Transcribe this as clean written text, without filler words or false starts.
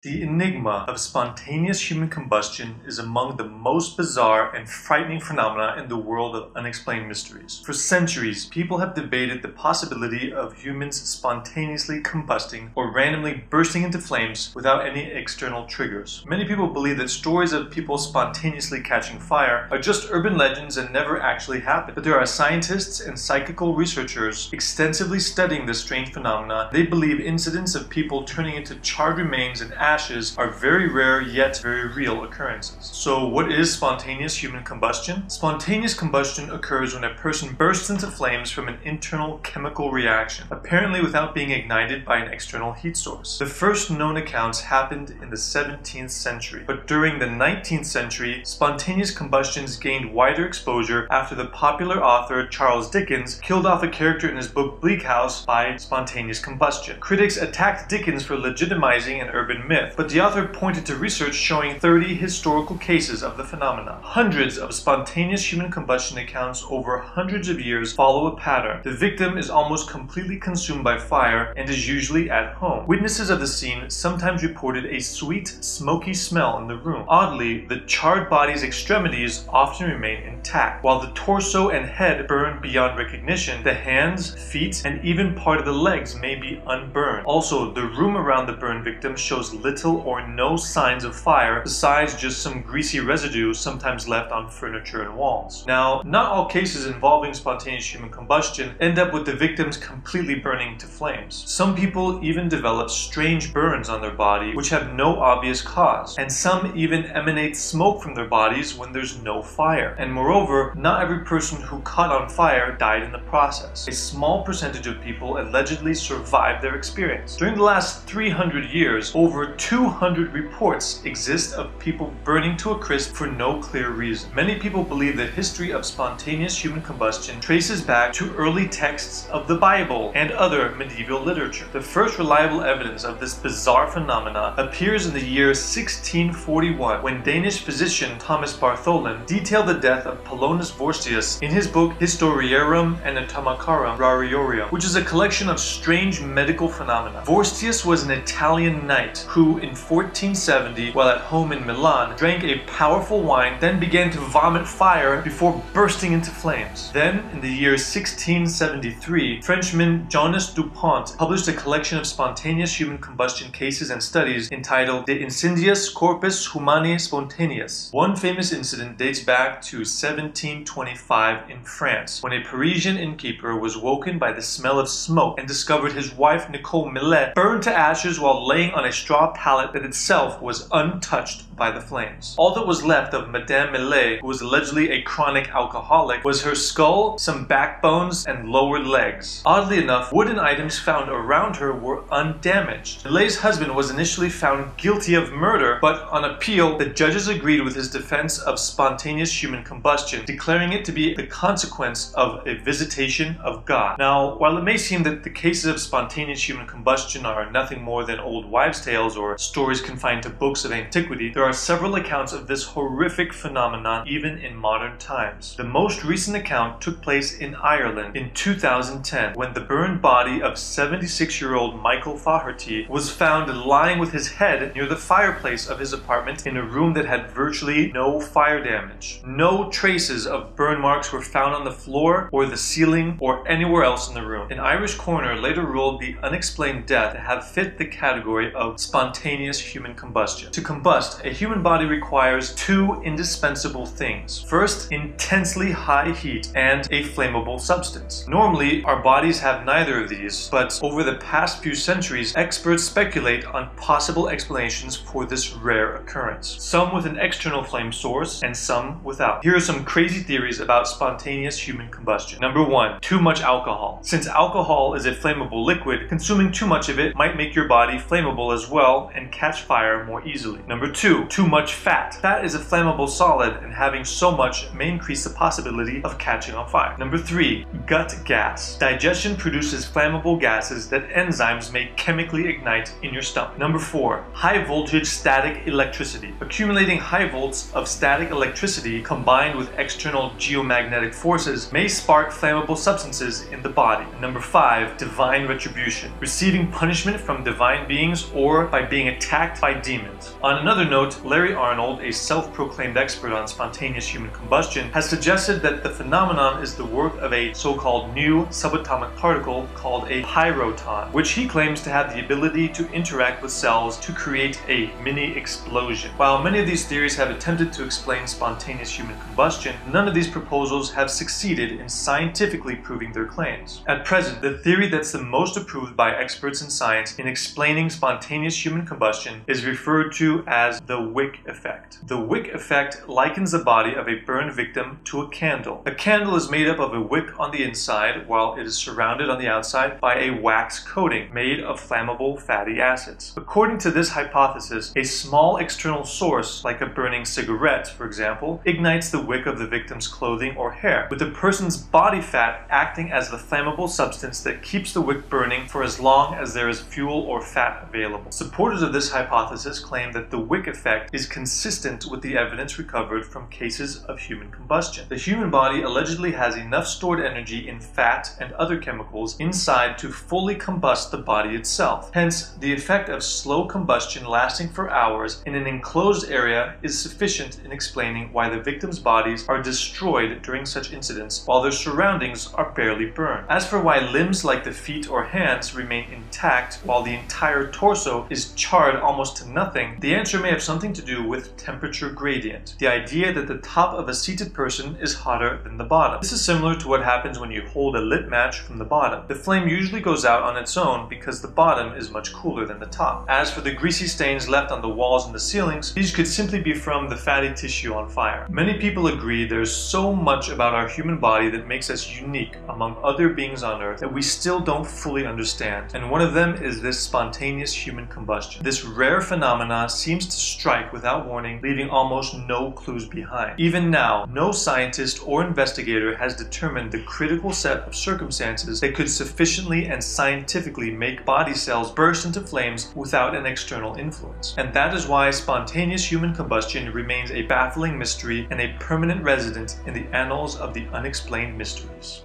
The enigma of spontaneous human combustion is among the most bizarre and frightening phenomena in the world of unexplained mysteries. For centuries, people have debated the possibility of humans spontaneously combusting or randomly bursting into flames without any external triggers. Many people believe that stories of people spontaneously catching fire are just urban legends and never actually happen. But there are scientists and psychical researchers extensively studying this strange phenomena. They believe incidents of people turning into charred remains and ashes are very rare yet very real occurrences. So what is spontaneous human combustion? Spontaneous combustion occurs when a person bursts into flames from an internal chemical reaction, apparently without being ignited by an external heat source. The first known accounts happened in the 17th century, but during the 19th century, spontaneous combustions gained wider exposure after the popular author Charles Dickens killed off a character in his book Bleak House by spontaneous combustion. Critics attacked Dickens for legitimizing an urban myth, but the author pointed to research showing 30 historical cases of the phenomena. Hundreds of spontaneous human combustion accounts over hundreds of years follow a pattern. The victim is almost completely consumed by fire and is usually at home. Witnesses of the scene sometimes reported a sweet, smoky smell in the room. Oddly, the charred body's extremities often remain intact. While the torso and head burn beyond recognition, the hands, feet, and even part of the legs may be unburned. Also, the room around the burned victim shows little or no signs of fire besides just some greasy residue sometimes left on furniture and walls. Now, not all cases involving spontaneous human combustion end up with the victims completely burning to flames. Some people even develop strange burns on their body which have no obvious cause, and some even emanate smoke from their bodies when there's no fire. And moreover, not every person who caught on fire died in the process. A small percentage of people allegedly survived their experience. During the last 300 years, over 200 reports exist of people burning to a crisp for no clear reason. Many people believe the history of spontaneous human combustion traces back to early texts of the Bible and other medieval literature. The first reliable evidence of this bizarre phenomena appears in the year 1641 when Danish physician Thomas Bartholin detailed the death of Polonus Vorstius in his book Historiarum Anatomicarum Rariorum, which is a collection of strange medical phenomena. Vorstius was an Italian knight who, in 1470, while at home in Milan, drank a powerful wine, then began to vomit fire before bursting into flames. Then, in the year 1673, Frenchman Jonas Dupont published a collection of spontaneous human combustion cases and studies entitled De Incendiis Corpus Humani Spontaneus. One famous incident dates back to 1725 in France, when a Parisian innkeeper was woken by the smell of smoke and discovered his wife Nicole Millet burned to ashes while laying on a straw pallet that itself was untouched by the flames. All that was left of Madame Millet, who was allegedly a chronic alcoholic, was her skull, some backbones, and lower legs. Oddly enough, wooden items found around her were undamaged. Millet's husband was initially found guilty of murder, but on appeal, the judges agreed with his defense of spontaneous human combustion, declaring it to be the consequence of a visitation of God. Now, while it may seem that the cases of spontaneous human combustion are nothing more than old wives' tales or stories confined to books of antiquity, there are several accounts of this horrific phenomenon even in modern times. The most recent account took place in Ireland in 2010 when the burned body of 76-year-old Michael Faherty was found lying with his head near the fireplace of his apartment in a room that had virtually no fire damage. No traces of burn marks were found on the floor or the ceiling or anywhere else in the room. An Irish coroner later ruled the unexplained death to have fit the category of spontaneous human combustion. To combust, a human body requires two indispensable things. First, intensely high heat and a flammable substance. Normally, our bodies have neither of these, but over the past few centuries, experts speculate on possible explanations for this rare occurrence. Some with an external flame source and some without. Here are some crazy theories about spontaneous human combustion. Number 1, too much alcohol. Since alcohol is a flammable liquid, consuming too much of it might make your body flammable as well and catch fire more easily. Number 2, too much fat. Fat is a flammable solid, and having so much may increase the possibility of catching on fire. Number 3, gut gas. Digestion produces flammable gases that enzymes may chemically ignite in your stomach. Number 4, high voltage static electricity. Accumulating high volts of static electricity combined with external geomagnetic forces may spark flammable substances in the body. And number 5, divine retribution. Receiving punishment from divine beings or by being attacked by demons. On another note, Larry Arnold, a self-proclaimed expert on spontaneous human combustion, has suggested that the phenomenon is the work of a so-called new subatomic particle called a pyroton, which he claims to have the ability to interact with cells to create a mini explosion. While many of these theories have attempted to explain spontaneous human combustion, none of these proposals have succeeded in scientifically proving their claims. At present, the theory that's the most approved by experts in science in explaining spontaneous human combustion is referred to as the wick effect. The wick effect likens the body of a burned victim to a candle. A candle is made up of a wick on the inside, while it is surrounded on the outside by a wax coating made of flammable fatty acids. According to this hypothesis, a small external source, like a burning cigarette, for example, ignites the wick of the victim's clothing or hair, with the person's body fat acting as the flammable substance that keeps the wick burning for as long as there is fuel or fat available. Supporters of this hypothesis claim that the wick effect is consistent with the evidence recovered from cases of human combustion. The human body allegedly has enough stored energy in fat and other chemicals inside to fully combust the body itself. Hence, the effect of slow combustion lasting for hours in an enclosed area is sufficient in explaining why the victims' bodies are destroyed during such incidents while their surroundings are barely burned. As for why limbs like the feet or hands remain intact while the entire torso is charred almost to nothing, the answer may have something to do with temperature gradient, the idea that the top of a seated person is hotter than the bottom. This is similar to what happens when you hold a lit match from the bottom. The flame usually goes out on its own because the bottom is much cooler than the top. As for the greasy stains left on the walls and the ceilings, these could simply be from the fatty tissue on fire. Many people agree there's so much about our human body that makes us unique among other beings on Earth that we still don't fully understand, and one of them is this spontaneous human combustion. This rare phenomena seems to strike without warning, leaving almost no clues behind. Even now, no scientist or investigator has determined the critical set of circumstances that could sufficiently and scientifically make body cells burst into flames without an external influence. And that is why spontaneous human combustion remains a baffling mystery and a permanent resident in the annals of the unexplained mysteries.